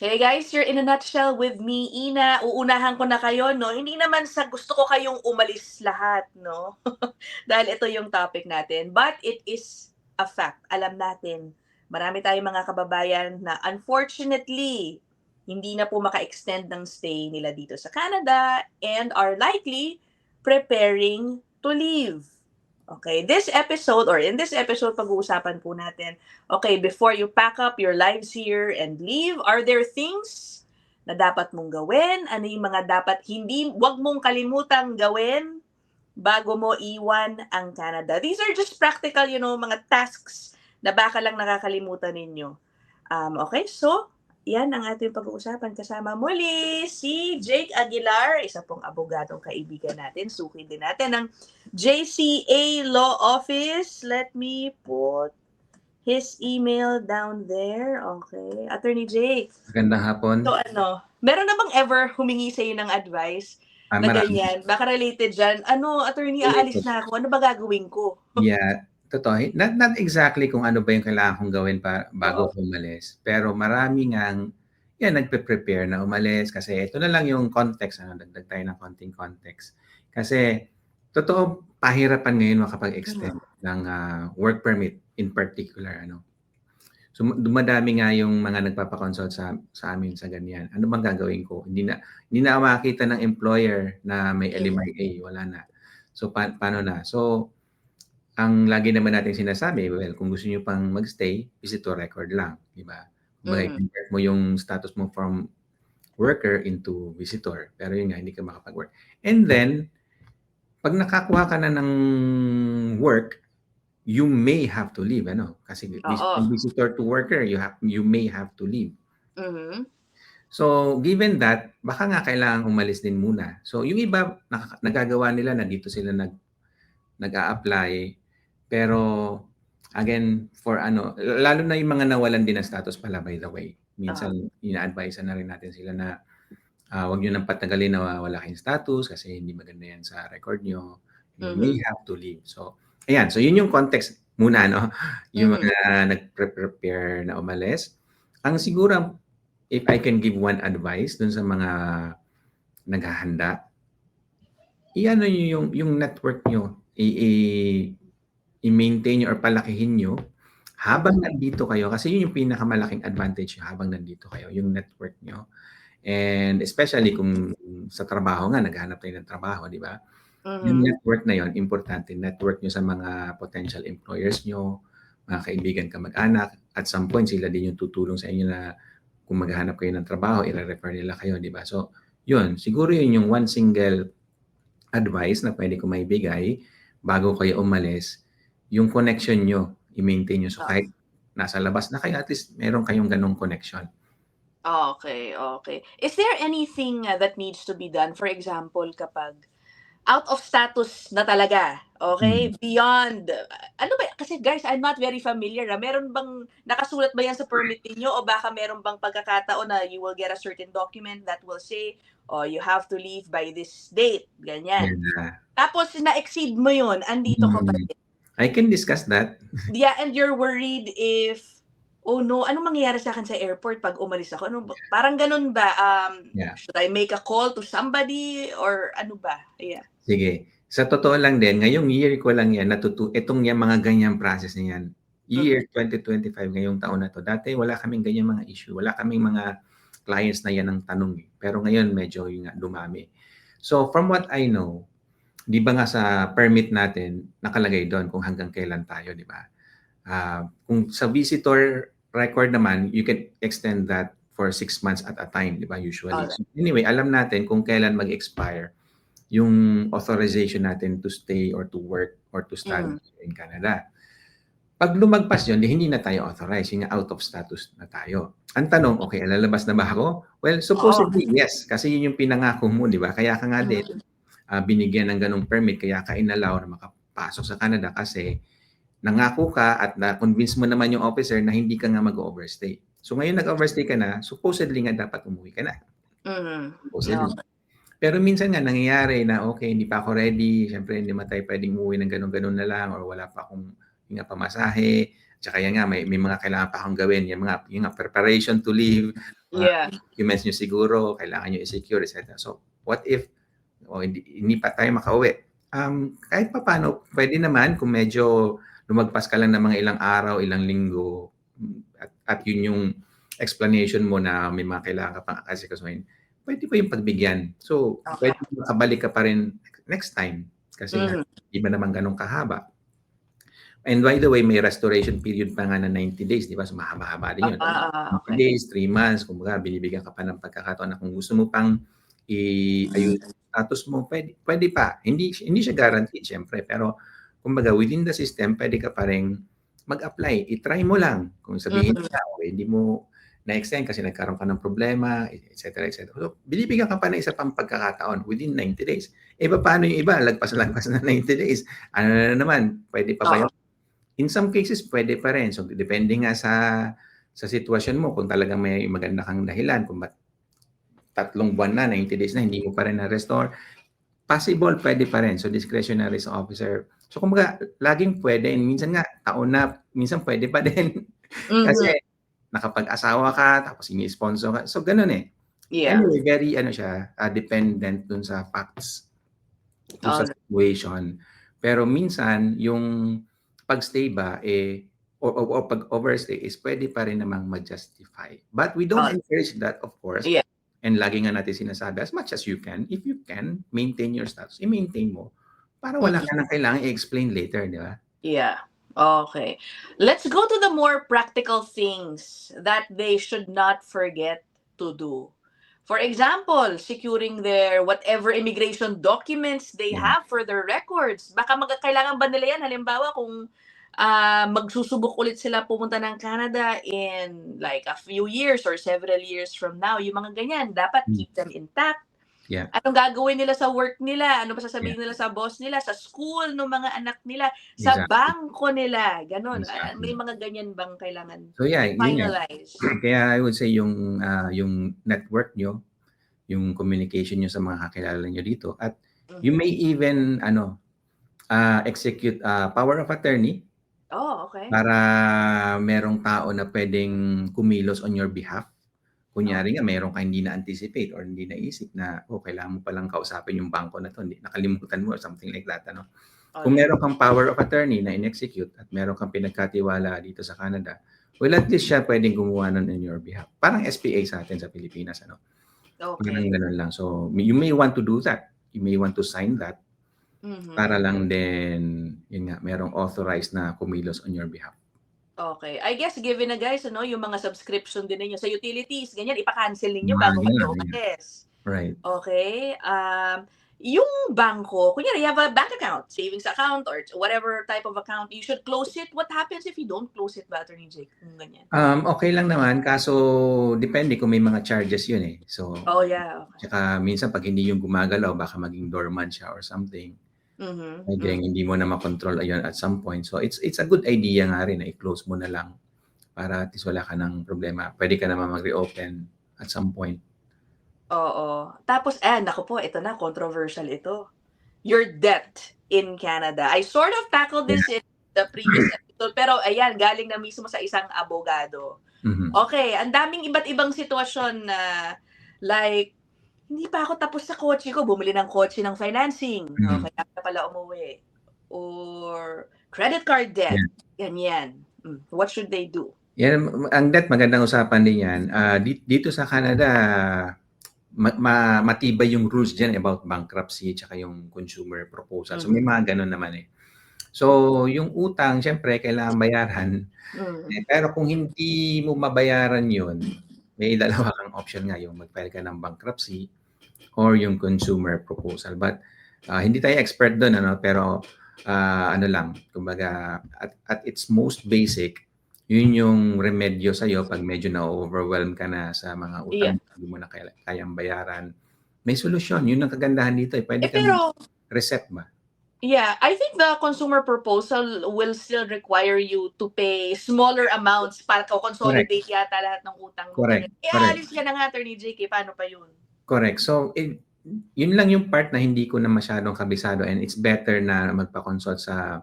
Okay guys, you're in a nutshell with me, Ina. Uunahan ko na kayo 'no, hindi naman sa gusto ko kayong umalis lahat 'no, dahil ito yung topic natin. But it is a fact, alam natin, marami tayong mga kababayan na unfortunately, hindi na po maka-extend ng stay nila dito sa Canada and are likely preparing to leave. Okay, in this episode pag-uusapan po natin, okay, before you pack up your lives here and leave, are there things na dapat mong gawin? Ano yung mga dapat wag mong kalimutang gawin bago mo iwan ang Canada? These are just practical, mga tasks na baka lang nakakalimutan ninyo. Okay, so yan ang ating pag-uusapan. Kasama muli si Jake Aguilar, isa pong abogadong kaibigan natin. Suki din natin ng JCA Law Office. Let me put his email down there. Okay. Attorney Jake. Magandang hapon. So meron na bang ever humingi sa'yo ng advice na Marami. ganyan? Baka related dyan. Attorney, aalis na ako. Ano ba gagawin ko? Yeah, totoo. Not exactly kung ano ba yung kailangan kong gawin bago ako umalis. Pero marami ngang nagpe-prepare na umalis kasi ito na lang yung context. Dagdag tayo ng konting context. Kasi totoo, pahirapan ngayon makapag-extend ng work permit in particular. So dumadami nga yung mga nagpapakonsult sa amin sa ganyan. Ano bang gagawin ko? Hindi na makita ng employer na may LMIA, wala na. So paano na? So ang lagi naman natin sinasabi, well, kung gusto niyo pang magstay, visitor record lang, di ba? I-convert mo yung status mo from worker into visitor. Pero yun nga, hindi ka makapag-work. And then, pag nakakuha ka na ng work, you may have to leave, Kasi from visitor to worker, you may have to leave. So, given that, baka nga kailangan umalis din muna. So, yung iba, nagagawa nila na dito sila nag-a-apply. Pero, again, lalo na yung mga nawalan din ng status pala, by the way. Minsan, ina-advise na rin natin sila na huwag nyo nang patagalin na wala kayong status kasi hindi maganda yan sa record nyo. You may have to leave. So, ayan. So, yun yung context muna, Yung mga nag-prepare na umalis. Ang siguro, if I can give one advice dun sa mga naghahanda, i-ano nyo yung network nyo, i-maintain nyo or palakihin nyo habang nandito kayo. Kasi yun yung pinakamalaking advantage nyo habang nandito kayo, yung network nyo. And especially kung sa trabaho nga, naghahanap tayo ng trabaho, di ba? Yung network na yun, importante. Network nyo sa mga potential employers nyo, mga kaibigan kamag-anak. At some point, sila din yung tutulong sa inyo na kung maghahanap kayo ng trabaho, i-refer nila kayo, di ba? So, yun. Siguro yun yung one single advice na pwede ko maibigay bago kayo umalis, yung connection nyo, i-maintain nyo. So, kahit nasa labas na kayo, at least meron kayong ganong connection. Okay. Is there anything that needs to be done? For example, kapag out of status na talaga, okay? Beyond, ano ba, kasi guys, I'm not very familiar. Meron bang, nakasulat ba yan sa permit niyo o baka meron bang pagkakataon na you will get a certain document that will say, oh, you have to leave by this date, ganyan. Yeah. Tapos, na-exceed mo yun, andito ka pa din. I can discuss that. Yeah, and you're worried if, oh no, anong mangyayari sa akin sa airport pag umalis ako? Parang ganun ba? Should I make a call to somebody or ano ba? Yeah. Sige. Sa totoo lang din, ngayong year ko lang yan, itong yung mga ganyang process na yan. Year 2025, ngayong taon na to. Dati wala kaming ganyang mga issue. Wala kaming mga clients na yan ang tanong. Pero ngayon medyo yung dumami. So from what I know, di ba nga sa permit natin, nakalagay doon kung hanggang kailan tayo, di ba? Kung sa visitor record naman, you can extend that for 6 months at a time, di ba, usually. So anyway, alam natin kung kailan mag-expire yung authorization natin to stay or to work or to study in Canada. Pag lumagpas yun, hindi na tayo authorized. Yung out of status na tayo. Ang tanong, okay, lalabas na ba ako? Well, supposedly, yes. Kasi yun yung pinangako mo, di ba? Kaya ka nga din binigyan ng ganong permit, kaya ka inalaw na makapasok sa Canada kasi nangako ka at na-convince mo naman yung officer na hindi ka nga mag-overstay. So ngayon nag-overstay ka na, supposedly nga dapat umuwi ka na. Supposedly. Pero minsan nga nangyayari na okay, hindi pa ako ready, syempre hindi man tayo pwedeng umuwi ng ganun-ganun na lang or wala pa akong pamasahe tsaka yan nga, may mga kailangan pa akong gawin, yung mga preparation to leave, mga Yeah. documents nyo siguro, kailangan nyo i-secure, etc. So, what if hindi pa tayo makauwi? Kahit pa paano, pwede naman kung medyo lumagpas ka lang ng mga ilang araw, ilang linggo, at yun yung explanation mo na may mga kailangan ka pang asikasuhin, pwede pa yung pagbigyan. So, Okay. pwede makabalik ka pa rin next time kasi nga, di ba naman ganun kahaba. And by the way, may restoration period pa nga na 90 days, di ba? So, mahaba-haba din yun. 90 Okay. days, 3 months, kumbaga, binibigyan ka pa ng pagkakataon na kung gusto mo pang i-ayun status mo, pwede pa. Hindi siya guaranteed, syempre. Pero, kumbaga, within the system, pwede ka pa rin mag-apply. I-try mo lang. Kung sabihin nila, okay, hindi mo na-extend kasi nagkaroon ka ng problema, etc. etc. So, binibigyan ka pa ng isa pang pagkakataon within 90 days. Paano yung iba? Lagpas na 90 days. Ano na naman? Pwede pa ba yun? In some cases, pwede pa rin. So, depende nga sa sitwasyon mo kung talagang may maganda kang dahilan kung ba't 3 buwan na, 90 days na, hindi mo pa rin na-restore. Possible, pwede pa rin. So, discretionary sa officer. So, kumbaga, laging pwede. Minsan nga, taon na, minsan pwede pa din. Kasi, nakapag-asawa ka, tapos ini-sponsor ka. So, ganun eh. Yeah. Anyway, very, dependent dun sa facts. Dun sa situation. Pero minsan, yung pag-stay ba, o pag-overstay is pwede pa rin namang ma-justify. But we don't encourage that, of course. Yeah. And lagi nga natin sinasabi, as much as you can, if you can, maintain your status, i-maintain mo para wala ka nang kailangan i-explain later, di ba? Yeah. Okay. Let's go to the more practical things that they should not forget to do. For example, securing their whatever immigration documents they have for their records. Baka kailangan ba nila yan? Halimbawa, kung magsusubok ulit sila pumunta ng Canada in like a few years or several years from now, yung mga ganyan, dapat keep them intact. Yeah. Anong gagawin nila sa work nila? Ano ba sasabihin nila sa boss nila? Sa school ng mga anak nila? Sa bangko nila? Ganon. Exactly. May mga ganyan bang kailangan So yeah, finalize? Kaya I would say yung network nyo, yung communication nyo sa mga kakilala nyo dito, at you may even execute power of attorney. Oh, okay. Para merong tao na pwedeng kumilos on your behalf. Kunyari nga, meron ka hindi na-anticipate or hindi naisip na, kailangan mo palang kausapin yung bangko na to, nakalimutan mo or something like that. Kung meron kang power of attorney na in-execute at meron kang pinagkatiwala dito sa Canada, well, at least siya pwedeng gumawa nun on your behalf. Parang SPA sa atin sa Pilipinas. Okay. Parang ganun lang. So, you may want to do that. You may want to sign that. Para lang din, yun nga, merong authorized na kumilos on your behalf. Okay. I guess given na guys, yung mga subscription din ninyo sa utilities, ganyan, ipa-cancel ninyo bago kayo umalis. Right. Okay. Yung bangko, kunyari, you have a bank account, savings account, or whatever type of account, you should close it. What happens if you don't close it, Attorney Jake? Ganyan. Okay lang naman, kaso depende kung may mga charges yun eh. So, yeah. Okay. Tsaka minsan pag hindi yung gumagalaw, baka maging dormant siya or something. Hindi mo na makontrol ayun at some point. So, it's a good idea nga rin na i-close mo na lang para at least wala ka ng problema. Pwede ka naman mag-reopen at some point. Oo. Tapos, naku po, ito na, controversial ito. Your debt in Canada. I sort of tackled this in the previous episode, pero ayan, galing na mismo sa isang abogado. Okay, ang daming iba't ibang sitwasyon na like, hindi pa ako tapos sa kotse ko, bumili ng kotse ng financing. Okay, kaya pala umuwi. Or credit card debt. Ganyan. What should they do? Yan, ang debt, magandang usapan din yan. Dito sa Canada, matibay yung rules dyan about bankruptcy tsaka yung consumer proposal. So may mga ganun naman eh. So yung utang, syempre, kailangan bayaran. Pero kung hindi mo mabayaran yun, may dalawa kang option nga, yung mag-file ka ng bankruptcy or yung consumer proposal. But hindi tayo expert doon, pero lang, kumbaga, at its most basic, yun yung remedyo sa'yo pag medyo na-overwhelm ka na sa mga utang, hindi mo na kayang bayaran. May solusyon. Yun ang kagandahan dito. Pwede ka reset ba? Yeah, I think the consumer proposal will still require you to pay smaller amounts para consolidate yata lahat ng utang mo. Correct. Alis ka na nga, Attorney JK. Paano pa yun? Correct. So, yun lang yung part na hindi ko na masyadong kabisado, and it's better na magpa-consult sa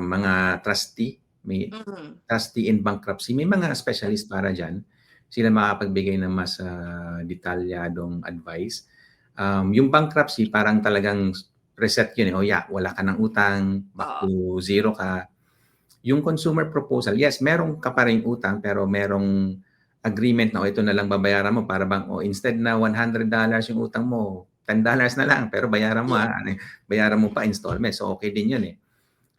mga trustee may Mhm. trustee in bankruptcy. May mga specialist para diyan. Sila makapagbigay ng mas detalyadong advice. Yung bankruptcy parang talagang reset yun, oh yeah, wala ka ng utang, back Oo. to zero ka. Yung consumer proposal, yes, meron ka pa ring utang pero merong agreement na, ito na lang babayaran mo para bang, instead na $100 yung utang mo, $10 na lang pero bayaran mo bayaran mo pa installment. So okay din yun eh.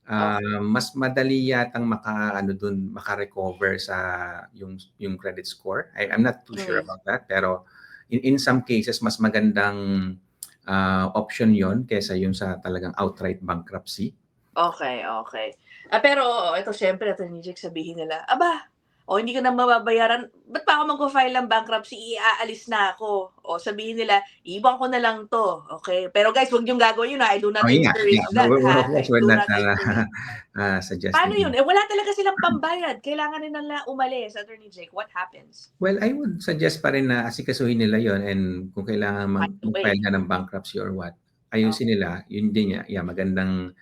Okay. Mas madali yatang maka-recover sa yung credit score. I'm not too sure Mhm. about that pero in some cases mas magandang option yon kaysa yung sa talagang outright bankruptcy. Okay, okay. Pero ito siyempre Attorney Jake sabihin nila, "Aba, hindi ko na mababayaran, ba't pa ako magfa-file ng bankruptcy, aalis na ako." O sabihin nila, "Iiwan ko na lang 'to." Okay. Pero guys, 'wag niyong gagawin yun, I do not Oh, yun nga, encourage yeah. that, Of ha. course, I we're do not not encourage. suggesting Paano it. yun? Wala talaga silang pambayad, kailangan rin nila umalis, Attorney Jake, what happens? Well, I would suggest pa rin na asikasuhin nila yon and kung kailangan Find a mag-file way. nga ng bankruptcy or what, Oh, ayusin nila. Yun din yeah, magandang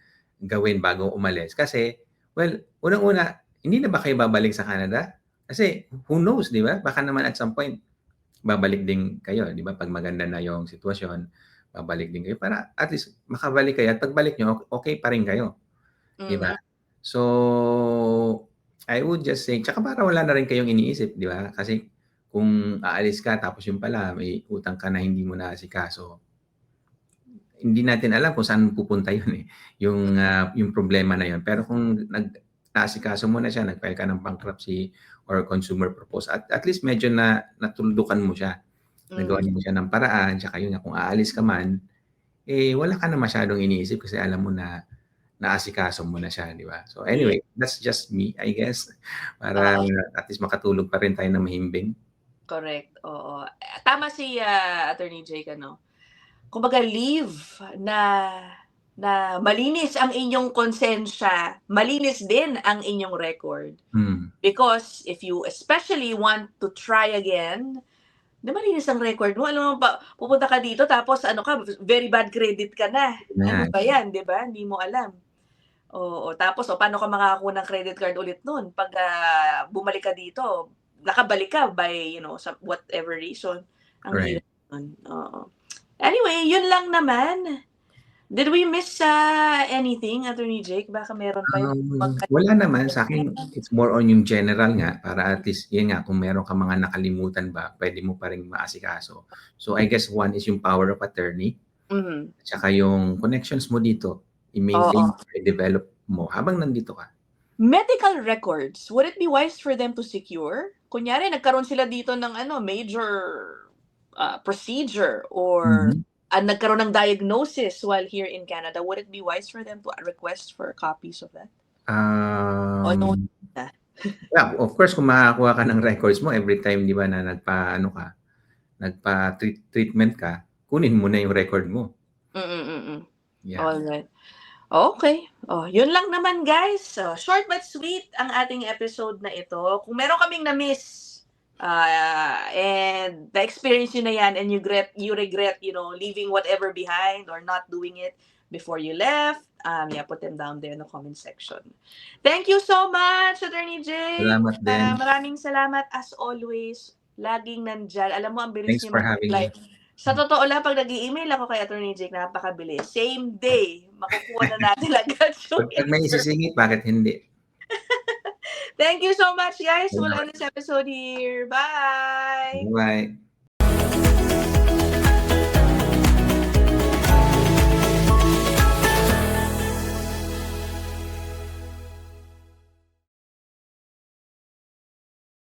gawin bago umalis. Kasi, well, unang-una, hindi na ba kayo babalik sa Canada? Kasi who knows, di ba? Baka naman at some point, babalik din kayo, di ba? Pag maganda na yung sitwasyon, babalik din kayo para at least makabalik kayo at pagbalik nyo, okay pa rin kayo. Di ba? mhm. So, I would just say, tsaka para wala na rin kayong iniisip, di ba? Kasi kung aalis ka tapos yung pala may utang ka na hindi mo naasikaso, hindi natin alam kung saan pupunta yun eh, yung problema na yun. Pero kung naasikaso mo na siya, nag-file ka ng bankruptcy or consumer proposal, at least medyo natuldukan mo siya. Mhm. Nagawan mo siya ng paraan, tsaka yun nga, kung aalis ka man, wala ka na masyadong iniisip kasi alam mo na naasikaso mo na siya, di ba? So Yeah, anyway, that's just me, I guess, para oo. at least makatulog pa rin tayo ng mahimbing. Correct, oo. Tama si, Attorney Jake ano, kumbaga leave na na malinis ang inyong konsensya, malinis din ang inyong record. Hmm, Because if you especially want to try again, na malinis ang record mo, alam mo ba pupunta ka dito tapos ano ka, very bad credit ka na. Ano yan. ba 'yan, 'di ba? Hindi mo alam. Oo, tapos paano ka makakakuha ng credit card ulit nun 'pag, bumalik ka dito, nakabalik ka by, some whatever reason. Ang Right. hirap nun, oo. Anyway, yun lang naman. Did we miss, anything, Attorney Jake? Baka meron pa yung Wala naman sa akin, it's more on yung general nga para at least yun nga kung meron kang mga nakalimutan ba, pwede mo pa ring maasikaso. So I guess one is yung power of attorney, Mhm, at saka yung connections mo dito, oo. i-maintain, i-develop mo habang nandito ka. Medical records, would it be wise for them to secure? Kunyari nagkaroon sila dito ng major, procedure or, Mhm. nagkaroon ng diagnosis while here in Canada, would it be wise for them to request for copies of that? O no Um, na? yeah, of course kung makakakuha ka ng records mo every time 'di ba na nagpa-ano ka, treatment ka, kunin mo na yung record mo. Mm. Yeah. Alright. Okay. Oh, yun lang naman guys. Short but sweet ang ating episode na ito. Kung meron kaming na-miss, and na-experience yun na yan and you regret, leaving whatever behind or not doing it before you left, yeah, put them down there in the comment section. Thank you so much, Attorney Jake. Salamat din. Maraming salamat as always. Laging nandyan. Alam mo, ang bilis Thanks niyo for having mag-reply. me. Sa totoo lang, pag nag-i-email ako kay Attorney Jake, napakabilis. Same day, makukuha na natin agad yung 'Pag may answer. isisingit bakit hindi? Thank you so much, guys. We'll Salamat. end this episode here. Bye! Bye.